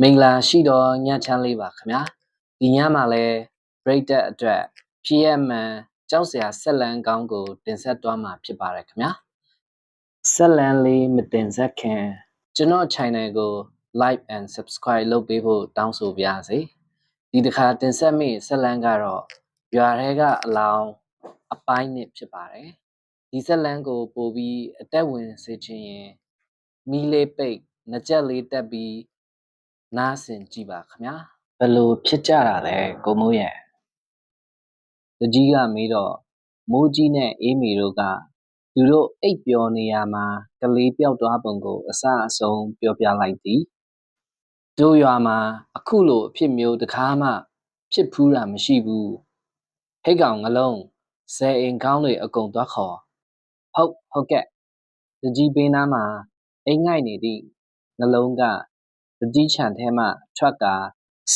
မင်္ဂလာရှိတော်ညချမ်းလေးပါခင်ဗျာဒီညမှာလဲပရိသတ်အတွက်ဖြစ်ရမှန်ကြောက်စရာဆက်လန်းကောင်းကိုတင်ဆက်သွားမှာဖြစ်ပါတယ်ခင်ဗျာဆက်လန်းလေးမတင်ဆက်ခင်ကျွန်တော် channel ကို like and subscribe လုပ်ပေးဖို့တောင်းဆိုပါရစေဒီတစ်ခါတင်ဆက်မိဆက်လန်းကတော့ရွာထဲကအလောင်းအပိုင်းနှစ်ဖြစ်ပါတယ်ဒီဆက်လန်းကိုပို့ပြီးအသက်ဝင်စေချင်ရင်မီးလေးပိတ်နှကြက်လေးတက်ပြီးနားဆင်ကြည့်ပါခင်ဗျာဘယ်လိုဖြစ်ကြတာလဲကိုမိုးရဲ့တကြီးကမေးတော့မိုးကြီးနဲ့အေးမီတို့ကသူတို့အိပ်ပျော်နေရမှာကလေးပျောက်သွားပုံကိုအစအဆုံးပြောပြလိုက်သည်တို့ရွာမှာအခုလိုအဖြစ်မျိုးတခါမှဖြစ်ဖူးတာမရှိဘူးဟိတ်ကောင်ငလုံးဆယ်အိမ်ကောင်းတွေအကုန်သွားခေါ်ဟုတ်ကဲ့တကြီးပေးနားမှာအိမ်ငိုက်နေသည့်ငလုံးကတကြီးခြံထဲမှထွက်ကာ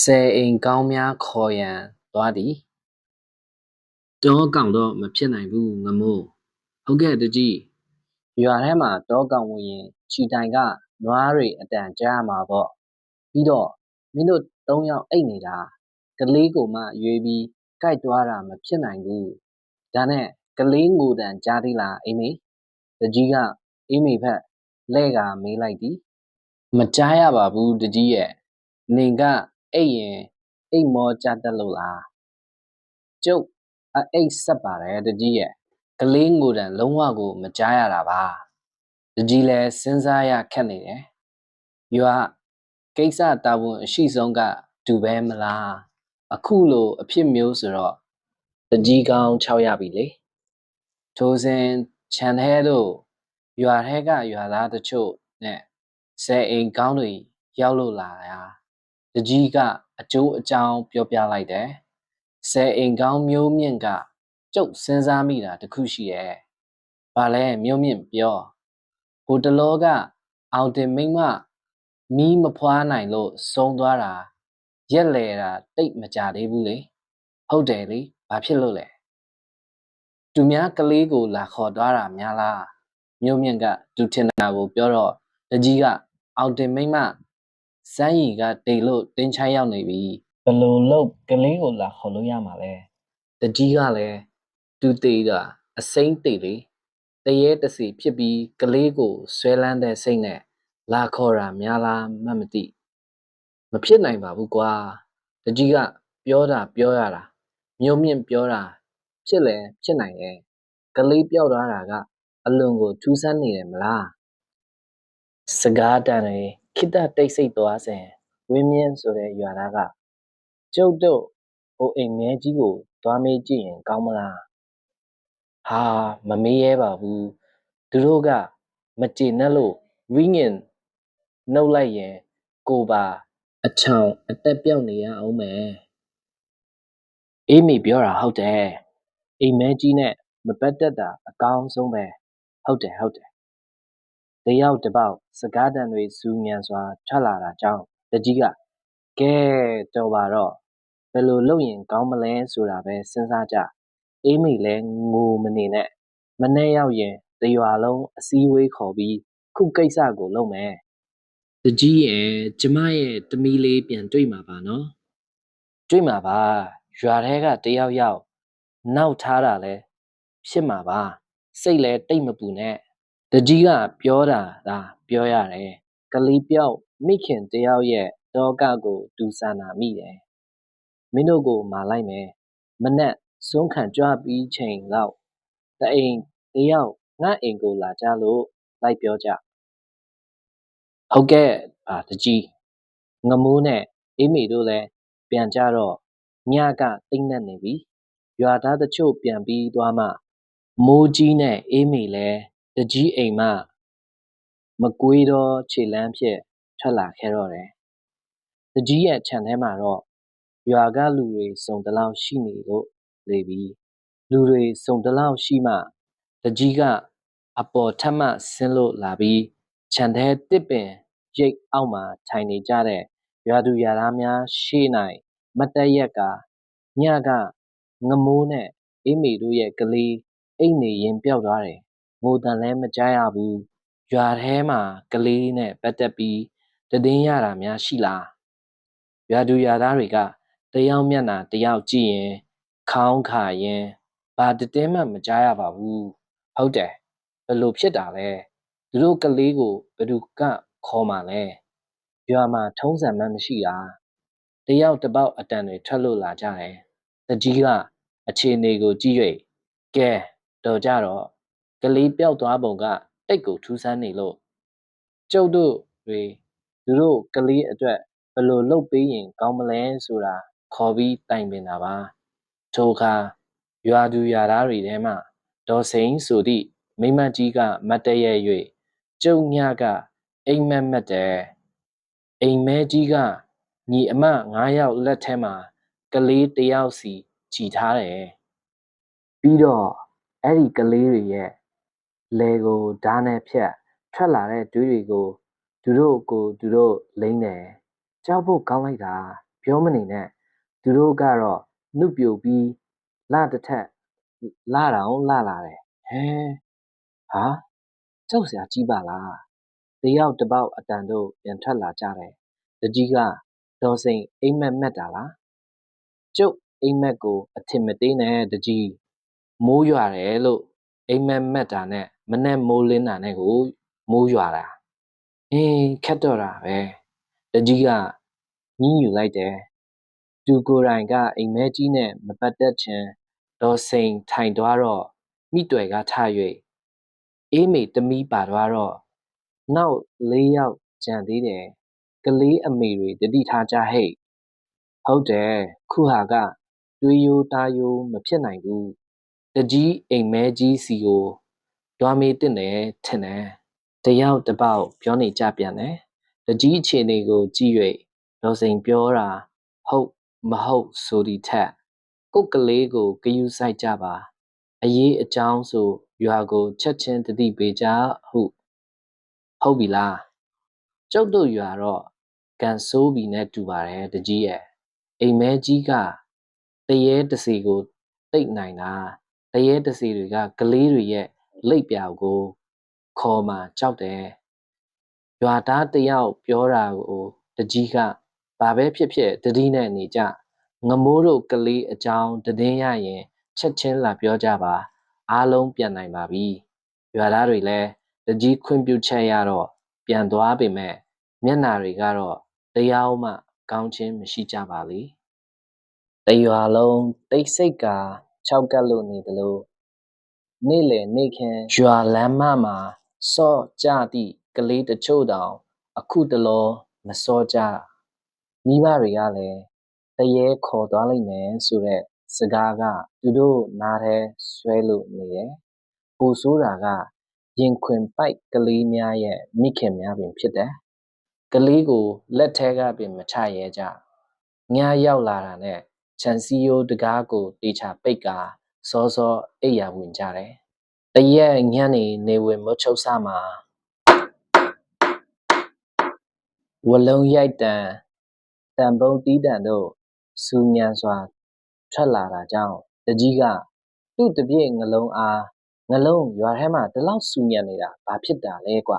ဆယ်အိမ်ကောင်းများခေါ်ရန်သွားသည်တောကောင်တော့မဖြစ်နိုင်ဘူးငမို့ဟုတ်ကဲ့တကြီးရွာထဲမှာတောကောင်ဝင်ရင်ခြီတိုင်ကနွားတွေအတန်ကြားမှာပေါ့ပြီးတော့မင်းတို့၃ယောက်အိတ်နေတာကလေးကိုမှရွေးပြီးကြိုက်သွားတာမဖြစ်နိုင်ဘူးဒါနဲ့ကလေးငိုတန်ကြားသေးလားအိမေတကြီးကအေးမေဖက်လဲ့ကမေးလိုက်သည်မကြားရပါဘူးတကြီးရဲ့နေကအိတ်ရင်အိတ်မောကြတတ်လို့လားကျုပ်အိတ်ဆက်ပါတယ်တကြီးရဲ့ကလေးငိုတန်လုံးဝကိုမကြားရတာပါတကြီးလဲစဉ်းစားရခက်နေတယ်ရွာကိစ္စတာဝန်အရှိဆုံးကဒူပဲမလားအခုလိုအဖြစ်မျိုးဆိုတော့တကြီးကောင်း6ရပြီလေထိုစဉ်ခြံထဲတို့ရွာထဲကရွာသားတချို့နဲ့ဆယ်အိမ်ကောင်းတွေရောက်လို့လာတာတကြီးကအကျိုးအကြောင်းပြောပြလိုက်တယ်ဆယ်အိမ်ကောင်းမျိုးမြင့်ကကျုပ်စဉ်းစားမိတာတခုရှိရဲ့ဘာလဲမျိုးမြင့်ပြောဟိုတလောကအောင်တင်မိမ့်မမီးမဖွားနိုင်လို့ဆုံးသွားတာရက်လေတာတိတ်မကြသေးဘူးလေဟုတ်တယ်လေဘာဖြစ်လို့လဲသူများကလေးကိုလာခေါ်သွားတာများလားမျိုးမြင့်ကသူထင်တာကိုပြောတော့တကြီးကအောင်တင်မိမ့်မစမ်းရီကတိတ်လို့တင်းချိုင်းရောက်နေပြီဘလို့လို့ကလေးကိုလာခေါ်လို့ရမှာလဲတကြီးကလည်းသူတေးတာအစိမ့်တေးလေတရေတစီဖြစ်ပြီးကလေးကိုဆွဲလန်းတဲ့စိတ်နဲ့လာခေါ်တာများလားမသိမဖြစ်နိုင်ပါဘူးကွာတကြီးကပြောရတာမျိုးမြင့်ပြောတာဖြစ်လဲဖြစ်နိုင်ရဲ့ကလေးပြောက်သွားတာကအလွန်ကိုထူးဆန်းနေတယ်မလားစကားတန်တွေခိတတိတ်ဆိတ်သွားစဉ်ဝင်းမြင့်ဆိုတဲ့ရွာသားကကျုပ်တို့ဟိုအိမ်မဲကြီးကိုသွားမေးကြည့်ရင်ကောင်းမလားဟာမမေးရဲပါဘူးသူတို့ကမကျေနပ်လို့ဝင်းငင်နှုတ်လိုက်ရင်ကိုပါအချောင်အတက်ပြောက်နေရအောင်မယ်အေးမိပြောတာဟုတ်တယ်အိမ်မဲကြီးနဲ့မပတ်သက်တာအကောင်းဆုံးပဲဟုတ်တယ်တယောက်တစ်ပေါက်စကားတန်တွေစူညံစွာထွက်လာတာကြောင့်တကြီးကကဲတော်ပါတော့ဘယ်လိုလုပ်ရင်ကောင်းမလဲဆိုတာပဲစဉ်းစားကြအေးမိလဲငိုမနေနဲ့မနဲ့ရောက်ရင်တရွာလုံးအစည်းအဝေးခေါ်ပြီးခုကိစ္စကိုလုပ်မယ်တကြီးရဲ့ကျမရဲ့သမီးလေးပြန်တွေ့မှာပါနော်တွေ့မှာပါရွာထဲကတယောက်ရောက်နောက်ထားတာလဲဖြစ်မှာပါစိတ်လဲတိတ်မပူနဲ့တကြီးကပြောတာဒါပြောရတယ်ကလေးပြောက်မိခင်တယောက်ရဲ့တောကကိုတူဆန္နာမိတယ်မင်းတို့ကိုမာလိုက်မယ်မနဲ့ဆုံးခံကြွပြီးချိန်လောက်တအိမ်တယောက်ငါအိမ်ကိုလာကြလို့လိုက်ပြောကြဟုတ်ကဲ့ပါတကြီးငမိုးနဲ့အေးမီတို့လည်းပြန်ကြတော့ညကတိတ်နေနေပြီရွာသားတချို့ပြန်ပြီးသွားမှမိုးကြီးနဲ့အေးမီလဲတကြီးအိမ်မှမကွေးတော့ခြေလမ်းဖြစ်ထွက်လာခဲ့တော့တယ်တကြီးရဲ့ခြံထဲမှာတော့ရွာကလူတွေစုံတလောက်ရှိနေလို့လေပြီလူတွေစုံတလောက်ရှိမှတကြီးကအပေါ်ထပ်မှဆင်းလို့လာပြီးခြံထဲတစ်ပင်ရိတ်အောက်မှာထိုင်နေကြတဲ့ရွာသူရွာသားများရှေ့၌မတ်တက်ရက်ကညကငမိုးနဲ့အေးမီတို့ရဲ့ကလေးအိတ်နေရင်ပျောက်သွားတယ်ငိုတန်လဲမကြားရဘူးရွာထဲမှာကလေးနဲ့ပတ်သက်ပြီးတည်င်းရတာများရှိလား ရွာသူရွာသားတွေကတယောက်မျက်နှာတယောက်ကြည့်ရင်ခေါင်းခါရင်ဘာတတင်းမှမကြားရပါဘူးဟုတ်တယ်ဘယ်လိုဖြစ်တာလဲသူတို့ကလေးကိုဘယ်သူကခေါ်မှလဲရွာမှာထုံးစံမှမရှိတာတယောက်တစ်ပေါက်အတန်တွေထွက်လို့လာကြတယ်တကြီးကအခြေအနေကိုကြည့်၍ကဲတော်ကြတော့ကလေးပျောက်သွားပုံကတိတ်ကိုထူးဆန်းနေလို့ကျုပ်တို့တွေသူတို့ကလေးအတွက်ဘယ်လိုလုပ်ပေးရင်ကောင်းမလဲဆိုတာခေါ်ပြီးတိုင်ပင်တာပါထိုအခါရွာသူရွာသားတွေထဲမှဒေါ်စိန်ဆိုသည့်မိမကြီးကမတ်တရဲ၍ကျုပ်ညကအိမ်မက်မက်တယ်အိမ်မဲကြီးကညီအမ9ယောက်လက်ထဲမှာကလေးတစ်ယောက်စီခြိထားတယ်ပြီးတော့အဲ့ဒီကလေးတွေရဲ့လေကိုဓာတ်နဲ့ဖြတ်ထွက်လာတဲ့တွေးတွေကိုသူတို့လိမ့်တယ်ကြောက်ဖို့ကောင်းလိုက်တာပြောမနေနဲ့သူတို့ကတော့နှုတ်ပြိုပြီးလှတစ်ထက်လှတောင်လှလာတယ်ဟဲဟာကြောက်စရာကြီးပါလားတယောက်တစ်ပေါက်အတန်တို့ပြန်ထွက်လာကြတယ်တကြီးကဒေါ်စိန်အိမ်မက်မက်တာလားကျုပ်အိမ်မက်ကိုအထင်မသေးနဲ့တကြီးမိုးရွာတယ်လို့အိမ်မက်မက်တာနဲ့မနဲ့မိုးလင်းတာနဲ့ကိုမိုးရွာတာခက်တော့တာပဲတကြီးကညှိညူလိုက်တယ်သူကိုယ်တိုင်ကအိမ်မဲကြီးနဲ့မပတ်သက်ချင်ဒေါ်စိန်ထိုင်သွားတော့မိတွယ်ကထ၍အေးမေတမီးပါသွားတော့နောက်4ယောက်ကြံသေးတယ်ကလေးအမေတွေတတိထားကြဟဲ့ဟုတ်တယ်ခုဟာကတွေးရိုးတားရိုးမဖြစ်နိုင်ဘူးတကြီးအိမ်မဲကြီးစီကိုတွားမေးတင်တယ်ထင်တယ်တယောက်တစ်ပေါက်ပြောနေကြပြန်တယ်တကြီးအခြေအနေကိုကြည့်၍ဒေါ်စိန်ပြောတာဟုတ်မဟုတ်ဆိုသည်ထက်ကို့ကလေးကိုဂယုစိုက်ကြပါအရေးအကြောင်းဆိုရွာကိုချက်ချင်းတတိပေးကြဟုဟုတ်ပြီလားကျုပ်တို့ရွာတော့ကန်ဆိုးပြီနဲ့တူပါတယ်တကြီးရဲ့အိမ်မဲကြီးကတရေတစီကိုတိတ်နိုင်တာတရေတစီတွေကကလေးတွေရဲ့လိပ်ပြာကိုခေါ်မှကြောက်တယ်ရွာသားတယောက်ပြောတာကိုတကြီးကဘာပဲဖြစ်ဖြစ်တတိနဲ့နေကြငမိုးတို့ကလေးအကြောင်းတည်င်းရရင်ချက်ချင်းလာပြောကြပါအားလုံးပြန်နိုင်ပါပြီရွာသားတွေလည်းတကြီးခွင့်ပြုချက်ရတော့ပြန်သွားပေမဲ့မျက်နာတွေကတော့တရားမှကောင်းချင်းမရှိကြပါလေတရွာလုံးတိတ်ဆိတ်ကာခြောက်ကပ်လို့နေသလိုနေ့လယ်နေ့ခင်းရွာလမ်းမမှာစော့ကြသည့်ကလေးတချို့တောင်အခုတလောမစောကြမိဘတွေကလည်းတရေခေါ်သွားလိမ့်မယ်ဆိုတဲ့စကားကသူတို့နားထဲဆွဲလို့နေတယ်ပူဆိုးတာကရင်ခွင်ပိုက်ကလေးများရဲ့မိခင်များပင်ဖြစ်တယ်ကလေးကိုလက်ထဲကပင်မချရဲကြညရောက်လာတာနဲ့ခြံစည်းရိုးတကားကိုတေချာပိတ်ကာစောစောအိပ်ယာဝင်ကြတယ်တရက်ညနေနေဝင်မချုပ်စမှာဝလုံးရိုက်တန်တန်ပုံးတီးတန်တို့စူညံစွာထွက်လာတာကြောင့်တကြီးကသူ့တပြည့်ငလုံးအားငလုံးရွာထဲမှာဒီလောက်စူညံနေတာဘာဖြစ်တာလဲကွ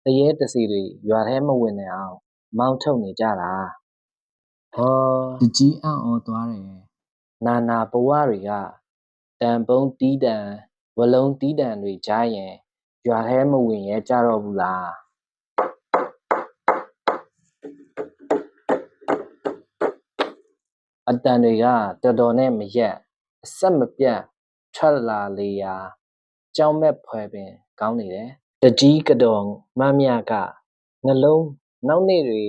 တရေတစီတွေရွာထဲမဝင်နိုင်အောင်မောင်းထုတ်နေကြတာဟောတကြီးအံ့ဩသွားတယ်နာနာဘဝတွေကတန်ပုံးတီးတန်ဝလုံးတီးတန်တွေကြားရင်ရွာထဲမဝင်ရဲကြတော့ဘူးလားအတန်တွေကတော်တော်နဲ့မရက်အဆက်မပြတ်ထွက်လာလေရာကြောက်မဲ့ဖွယ်ပင်ကောင်းနေတယ်တကြီးကတော်မမြကနှလုံးနောက်နေ့တွေ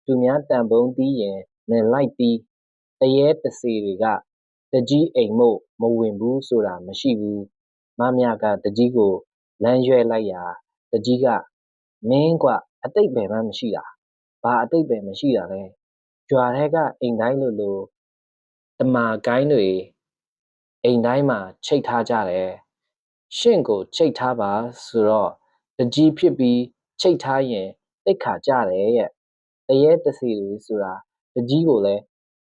သူများတန်ပုံးတီးရင်နင်လိုက်ပြီးတရေတစီတွေကတကြီးအိမ်မို့မဝင်ဘူးဆိုတာမရှိဘူးမမြကတကြီးကိုလမ်းရွဲလိုက်ရာတကြီးကမင်းကွအတိတ်ပဲမှမရှိတာဘာအတိတ်ပဲမရှိတာလဲကြွာထဲကအိမ်တိုင်းလိုတမာကိုင်းတွေအိမ်တိုင်းမှာချိတ်ထားကြတယ်ရှင့်ကိုချိတ်ထားပါဆိုတော့တကြီးဖြစ်ပြီးချိတ်ထားရင်တိတ်ခါကြတယ်ရဲ့တရေတစီတွေဆိုတာတကြီးကိုလည်း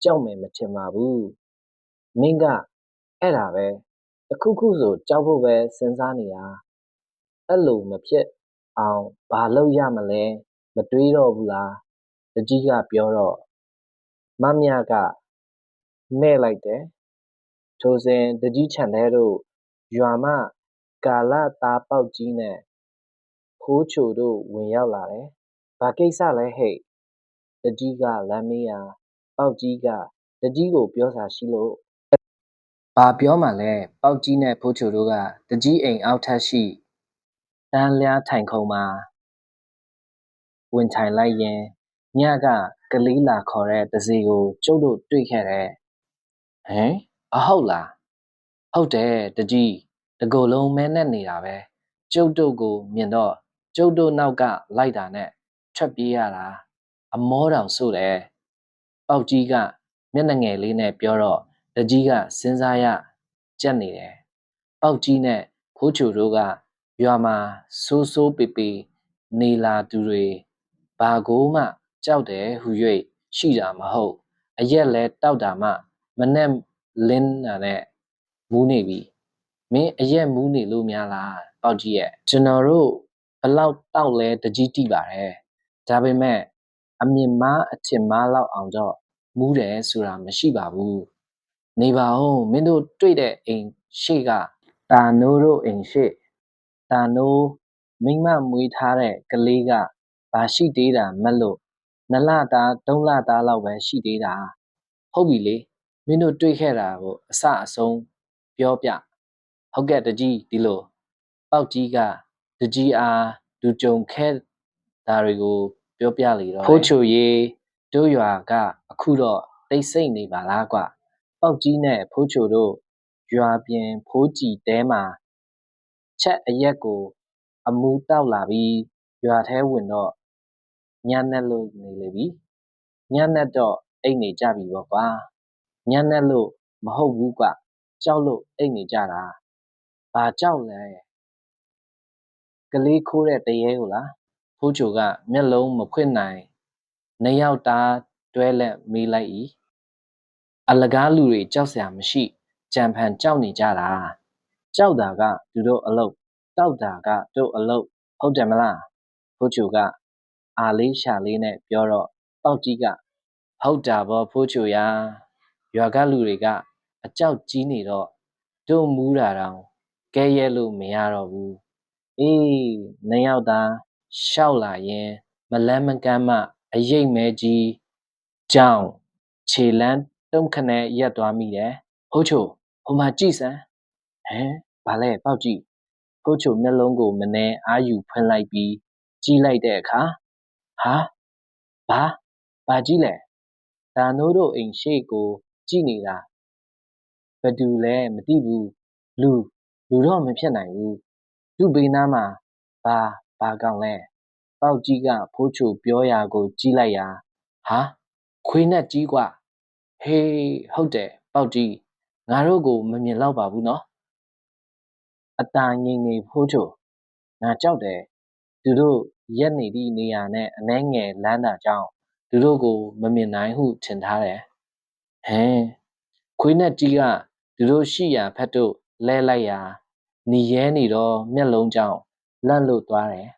ကြောက်မယ်မထင်ပါဘူးမင်းကအဲ့ဒါပဲတခုခုဆိုကြောက်ဖို့ပဲစဉ်းစားနေတာအဲ့လိုမဖြစ်အောင်ဘာလုပ်ရမလဲမတွေးတော့ဘူးလားတကြီးကပြောတော့ မမြကမဲ့လိုက်တယ်ထိုစဉ်တကြီးချန်တဲ့တို့ရွာမှကာလသားပေါက်ကြီးနဲ့ဖိုးချိုတို့ဝင်ရောက်လာတယ်ဘာကိစ္စလဲဟဲ့တကြီးကလမ်းမေးရာပေါက်ကြီးကတကြီးကိုပြောစာရှိလို့ဘာပြောမှလဲပေါက်ကြီးနဲ့ဖိုးချိုတို့ကတကြီးအိမ်အောက်ထပ်ရှိတန်းလျားထိုင်ခုံမှာဝင်ထိုင်လိုက်ရင်ညကကလေးလာခေါ်တဲ့တစီကိုကျုပ်တို့တွေ့ခဲ့တယ်ဟင်အဟုတ်လားဟုတ်တယ်တကြီးတကိုယ်လုံးမဲနဲ့နေတာပဲကျုပ်တို့ကိုမြင်တော့ကျုပ်တို့နောက်ကလိုက်တာနဲ့ထွက်ပြေးရတာအမောတောင်ဆို့တယ်ပေါက်ကြီးကမျက်နှာငယ်လေးနဲ့ပြောတော့တကြီးကစဉ်းစားရကြက်နေတယ်ပေါက်ကြီးနဲ့ဖိုးချိုတို့ကရွာမှာစိုးစိုးပေပေနေလာသူတွေဘာကိုမှကြောက်တယ်ဟု၍ရှိတာမဟုတ်အရက်လဲတောက်တာမှမနဲ့လင်းတာနဲ့မူးနေပြီမင်းအရက်မူးနေလို့များလားပေါက်ကြီးရဲ့ကျွန်တော်တို့ဘလောက်တောက်လဲတကြီးတိပါတယ်ဒါပေမဲ့အမြင့်မားအထင်မားလောက်အောင်တော့မူးတယ်ဆိုတာမရှိပါဘူးနေပါဦးမင်းတို့တွေ့တဲ့အိမ်ရှေ့ကတာနိုးတို့အိမ်ရှေ့တာနိုးမိမမွေးထားတဲ့ကလေးကဘာရှိသေးတာမက်လို့2လသား3လသားလောက်ပဲရှိသေးတာဟုတ်ပြီလေမင်းတို့တွေ့ခဲ့တာကိုအစအဆုံးပြောပြဟုတ်ကဲ့တကြီးဒီလိုပေါက်ကြီးကတကြီးအားလူကြုံခဲ့တာတွေကိုပြောပြလေတော့ဖိုးချိုရေတို့ရွာကအခုတော့တိတ်ဆိတ်နေပါလားကွပေါက်ကြီးနဲ့ဖိုးချိုတို့ရွာပြင်ဖိုးကြည်တဲမှာချက်အရက်ကိုအမူတောက်လာပြီးရွာထဲဝင်တော့ညနက်လို့နေလေပြီညနက်တော့အိတ်နေကြပြီပေါ့ကွာညနက်လို့မဟုတ်ဘူးကွကြောက်လို့အိတ်နေကြတာဘာကြောက်လဲကလေးခိုးတဲ့တရေကိုလားဖိုးချိုကမျက်လုံးမဖွင့်နိုင်နှစ်ယောက်သားတွဲလက်မေးလိုက်၏အလကားလူတွေကြောက်စရာမရှိကြံဖန်ကြောက်နေကြတာကြောက်တာကသူတို့အလုပ်တောက်တာကတို့အလုပ်ဟုတ်တယ်မလားဖိုးချိုကအာလေးရှာလေးနဲ့ပြောတော့ပေါက်ကြီးကဟုတ်တာဗောဖိုးချိုရာရွာကလူတွေကအကြောက်ကြီးနေတော့တို့မူးတာတောင်ကဲရဲလို့မရတော့ဘူးအေးနှစ်ယောက်သားရှောက်လာရင်မလန်းမကမ်းမှအရိပ်မဲကြီးကြောင်ခြေလန်းတုံးခနဲရက်သွားမိတယ်ဖိုးချိုဟိုမှာကြည့်စမ်းဟမ်ဘာလဲပေါက်ကြည့်ဖိုးချိုမျက်လုံးကိုမနှဲအာယူဖွင့်လိုက်ပြီးကြည့်လိုက်တဲ့အခါဟာဘာကြည့်လဲဒါနိုးတို့အိမ်ရှေ့ကိုကြည့်နေတာဘသူလဲမသိဘူးလူတော့မဖြစ်နိုင်ဘူးသူ့ဘေးနားမှာဘာကောင်လဲပေါက်ကြီးကဖိုးချိုပြောရာကိုကြည့်လိုက်ရာဟာခွေးနဲ့ကြီးกว่าဟေးဟုတ်တယ်ပေါက်ကြီးငါတို့ကိုမမြင်တော့ပါဘူးနော်အตาငိမ့်နေဖိုးချိုငါကြောက်တယ်သူတို့ရက်နေသည့်နေရာနဲ့အနှဲငယ်လမ်းတာကြောင့်သူတို့ကိုမမြင်နိုင်ဟုထင်ထားတယ်ဟမ်ခွေးနဲ့ကြီးကသူတို့ရှိရာဖက်တို့လဲလိုက်ရာနီရဲနေတော့မျက်လုံးကြောင့်လန့်လို့သွားတယ်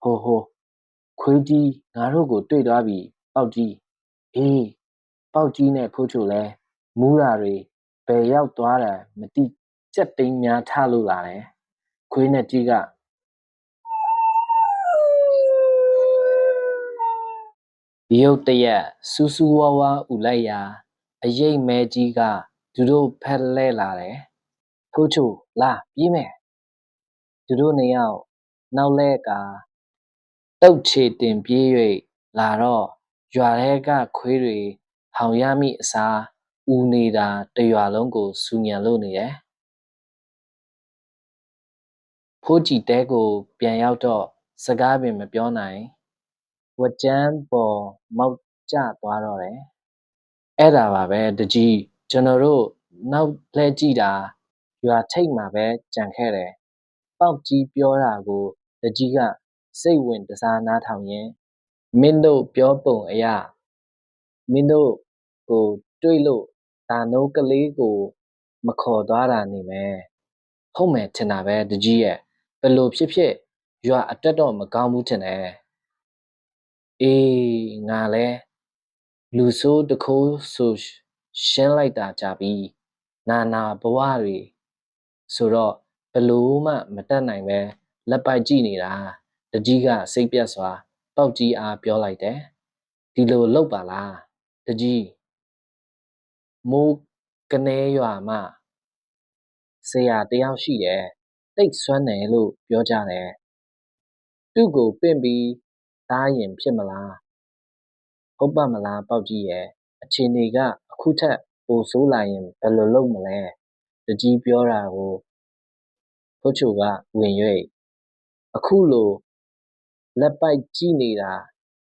ဟိုခွေးကြီးငါတို့ကိုတွေ့သွားပြီပေါက်ကြီးအေးပေါက်ကြီးနဲ့ဖိုးချိုလဲမူးတာတွေဘယ်ရောက်သွားတာမသိကြက်သိမ်းများထလို့လာတယ်ခွေးနဲ့ကြီးကရုတ်တရက်စူးစူးဝါးဝါးဥလိုက်ရာအရိပ်မဲကြီးကသူတို့ဖက်လဲလာတယ်ဖိုးချိုလာပြေးမယ်သူတို့နှစ်ယောက်နောက်လဲကတုတ်ချေတင်ပြေး၍လာတော့ရွာထဲကခွေးတွေဟောင်ရမိအစားဦးနေတာတရွာလုံးကိုစူညံလို့နေတယ်ဖိုးကြည်တဲကိုပြန်ရောက်တော့စကားပင်မပြောနိုင်ဝကြမ်းပေါ်မောက်ကျသွားတော့တယ်အဲ့ဒါပါပဲတကြီးကျွန်တော်တို့နောက်လှည့်ကြည့်တာရွာထိပ်မှာပဲကြံခဲ့တယ်ပေါက်ကြီးပြောတာကိုတကြီးကစိတ်ဝင်တစားနားထောင်ရင်းမင်းတို့ပြောပုံအရမင်းတို့ကိုတွေ့လို့ဒါနိုးကလေးကိုမခေါ်သွားတာနေမယ်ဟုတ်မယ်ထင်တာပဲတကြီးရဲ့ဘယ်လိုဖြစ်ရွာအတက်တော့မကောင်းဘူးထင်တယ်အေးငါလဲ လူဆိုးတခိုးဆိုရှင်းလိုက်တာကြပြီနာဘဝတွေဆိုတော့ဘလို့မှမတတ်နိုင်ပဲလက်ပိုက်ကြည့်နေတာတကြီးကစိတ်ပြတ်စွာပေါက်ကြီးအားပြောလိုက်တယ်ဒီလိုလုပ်ပါလားတကြီးမိုးကနေရွာမှဆရာတယောက်ရှိတယ်တိတ်ဆွမ်းတယ်လို့ပြောကြတယ်သူ့ကိုပင့်ပြီးသားရင်ဖြစ်မလားဟုတ်ပါမလားပေါက်ကြီးရဲ့အခြေအနေကအခုထက်ပိုဆိုးလာရင်ဘယ်လိုလုပ်မလဲတကြီးပြောတာကိုဖိုးချိုကဝင်၍အခုလိုလက်ပိုက်ကြည့်နေတာ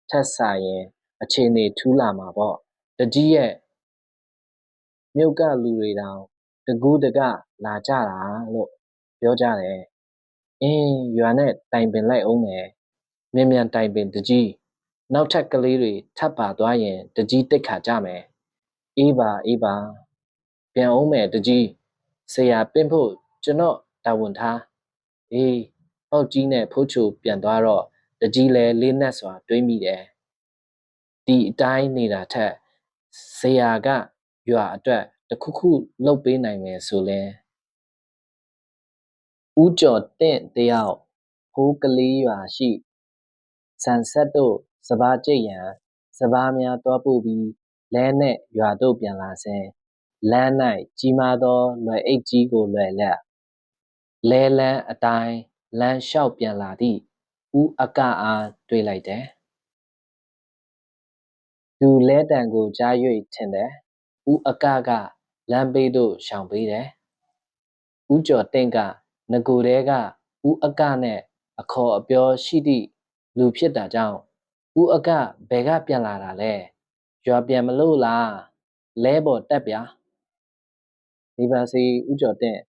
ထက်စာရင်အခြေအနေထူးလာမှာပေါ့တကြီးရဲ့မြုပ်ကလူတွေတောင်တကူးတကလာကြတာလို့ပြောကြတယ်ရွာနဲ့တိုင်ပင်လိုက်အောင်မယ်မြန်တိုင်ပင်တကြီးနောက်ထပ်ကလေးတွေထပ်ပါသွားရင်တကြီးတိတ်ခါကြမယ်အေးပါပြန်အောင်မယ်တကြီးဆရာပင့်ဖို့ကျွန်တော်တာဝန်ထားပေါက်ကြီးနဲ့ဖိုးချိုပြန်သွားတော့တကြီးလဲလေးနက်စွာတွေးမိတယ်ဒီအတိုင်းနေတာထက်ဆရာကရွာအတွက်တခုလုပ်ပေးနိုင်မယ်ဆိုလဲဦးကျော်တင့်တယောက်ဟိုးကလေးရွာရှိဆန်ဆက်တို့စဘာကြိတ်ရန်စဘာများတွားပို့ပြီးလဲနဲ့ရွာတို့ပြန်လာစဉ်လမ်း၌ကြီးမားသောလွယ်အိတ်ကြီးကိုလွယ်လက်လဲလန်းအတိုင်းလမ်းလျှောက်ပြန်လာသည့်ဦးအကအားတွေ့လိုက်တယ်သူလဲတံကိုကြား၍ထင်တယ်ဦးအကလမ်းဘေးသို့ရှောင်ပေးတယ်ဦးကျော်တင့်ကနဂိုတည်းကဦးအကနဲ့အခေါ်အပြောရှိသည့်လူဖြစ်တာကြောင့်ဦးအကဘယ်ကပြန်လာတာလဲရွာပြန်မလို့လားလဲပေါ်တက်ဗျာဒီပါစီဦးကျော်တင့်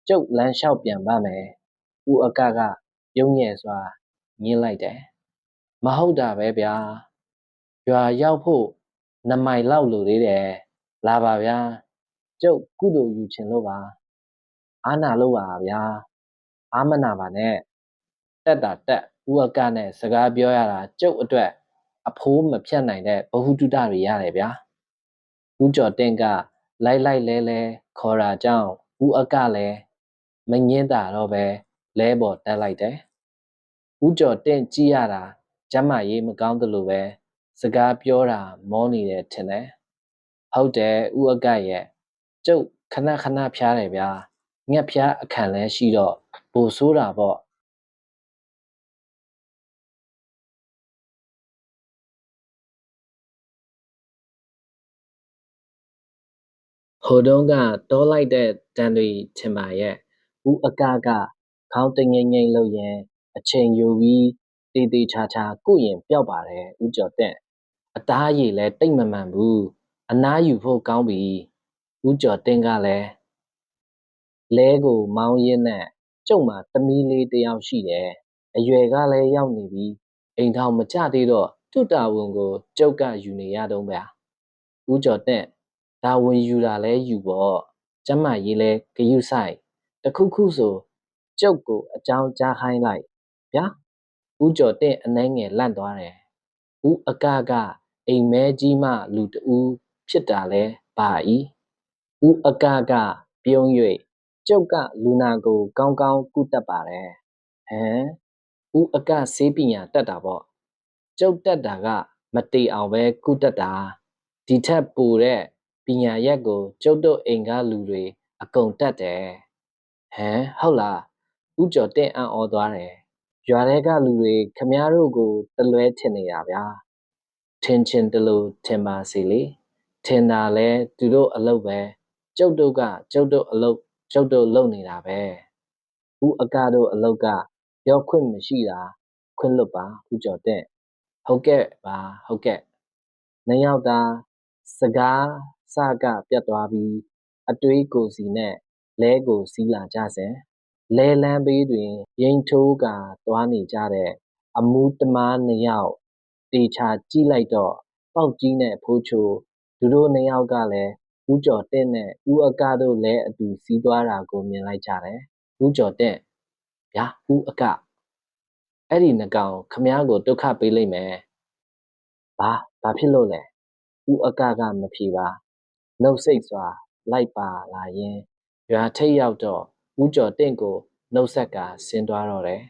ကျုပ်လမ်းလျှောက်ပြန်ပါမယ်ဦးအကပြုံးရယ်စွာငင်းလိုက်တယ်မဟုတ်တာပဲဗျာရွာရောက်ဖို့2 မိုင်လောက်လိုသေးတယ်လာပါဗျာကျုပ်ကုသိုလ်ယူချင်လို့ပါအားနာလို့ပါဗျာအားမနာပါနဲ့တက်တာတက်ဦးအကနဲ့စကားပြောရတာကျုပ်အတွက်အဖိုးမဖြတ်နိုင်တဲ့ဘ ഹു တုတတွေရတယ်ဗျာဦးကျော်တင့်ကလိုက်လဲခေါ်တာကြောင့်ဦးအကလည်းမငင်းတာတော့ပဲလဲပေါ်တက်လိုက်တယ်ဦးကျော်တင့်ကြည့်ရတာကျမ်းမာရေးမကောင်းသလိုပဲစကားပြောတာမောနေတယ်ထင်တယ်ဟုတ်တယ်ဦးအကရဲ့ကျုပ်ခဏဖျားတယ်ဗျာငှက်ဖျားအခန့်လဲရှိတော့ပိုဆိုးတာပေါ့ဟိုတုန်းကတောလိုက်တဲ့တန်တွေထင်ပါရဲ့ဦးအကခေါင်းတငိမ့်လို့ရင်အချိန်ယူပြီးတေချာကိုရင်ပျောက်ပါတယ်ဦးကျော်တင့်အသားရည်လဲတိတ်မမှန်ဘူးအနားယူဖို့ကောင်းပြီဦးကျော်တင့်ကလည်းလဲကိုမောင်းရင်းနဲ့ကျုံမှာသမီးလေးတယောက်ရှိတယ်အရွယ်ကလည်းရောက်နေပြီအိမ်ထောင်မကြသေးတော့သူ့တာဝန်ကိုကျုပ်ကယူနေရတော့ဗျာဦးကျော်တင့်တာဝန်ယူတာလဲယူပေါ့ကျမ်းမာရေးလဲဂရုစိုက်တခုဆိုကျုပ်ကိုအကြောင်းကြားခိုင်းလိုက်ဗျာဦးကျော်တင့်အနှဲငယ်လန့်သွားတယ်ဦးအကအိမ်မဲကြီးမှလူတူဖြစ်တာလဲပါ၏ဦးအကပြုံး၍ကျုပ်ကလူနာကိုကောင်းကုတတ်ပါတယ်ဟမ်ဦးအကဆေးပညာတတ်တာပေါ့ကျုပ်တက်တာကမတေအောင်ပဲကုတတ်တာဒီထက်ပိုတဲ့ပညာရက်ကိုကျုပ်တို့အိမ်ကလူတွေအကုန်တတ်တယ်ဟုတ်လားဦးကျော်တင့်အံ့ဩသွားတယ်ရွာထဲကလူတွေခမားတို့ကိုတလွဲထင်နေတာဗျာထင်ချင်တလို့ထင်ပါစေလေထင်တာလဲသူတို့အလုပ်ပဲကျုပ်တို့အလုပ်ကျုပ်တို့လုပ်နေတာပဲဦးအကတို့အလုပ်ကပြောခွင့်မရှိတာခွင့်လွတ်ပါဦးကျော်တင့်ဟုတ်ကဲ့ပါဟုတ်ကဲ့နှစ်ယောက်သားစကားစကပြတ်သွားပြီးအတွေးကိုစီနဲ့လဲကိုစီးလာကြစဉ်လဲလန်းဘေးတွင်ရင်ထိုးကာသွားနေကြတဲ့အမူးတမားနှစ်ယောက်တေချာကြည့်လိုက်တော့ပေါက်ကြီးနဲ့ဖိုးချိုသူတို့နှစ်ယောက်ကလည်းဦးကျော်တင့်နဲ့ဦးအကတို့လည်းအတူစီးသွားတာကိုမြင်လိုက်ကြတယ်ဦးကျော်တင့်ဗျာဦးအကအဲ့ဒီနှကောင်ခမားကိုဒုက္ခပေးလိုက်မယ်ဘာဖြစ်လို့လဲ ဦးအကမဖြေပါနှုတ်ဆိတ်စွာလိုက်ပါလာရင်းရွာထိပ်ရောက်တော့ဦးကျော်တင့်ကိုနှုတ်ဆက်ကဆင်းသွားတော့တယ်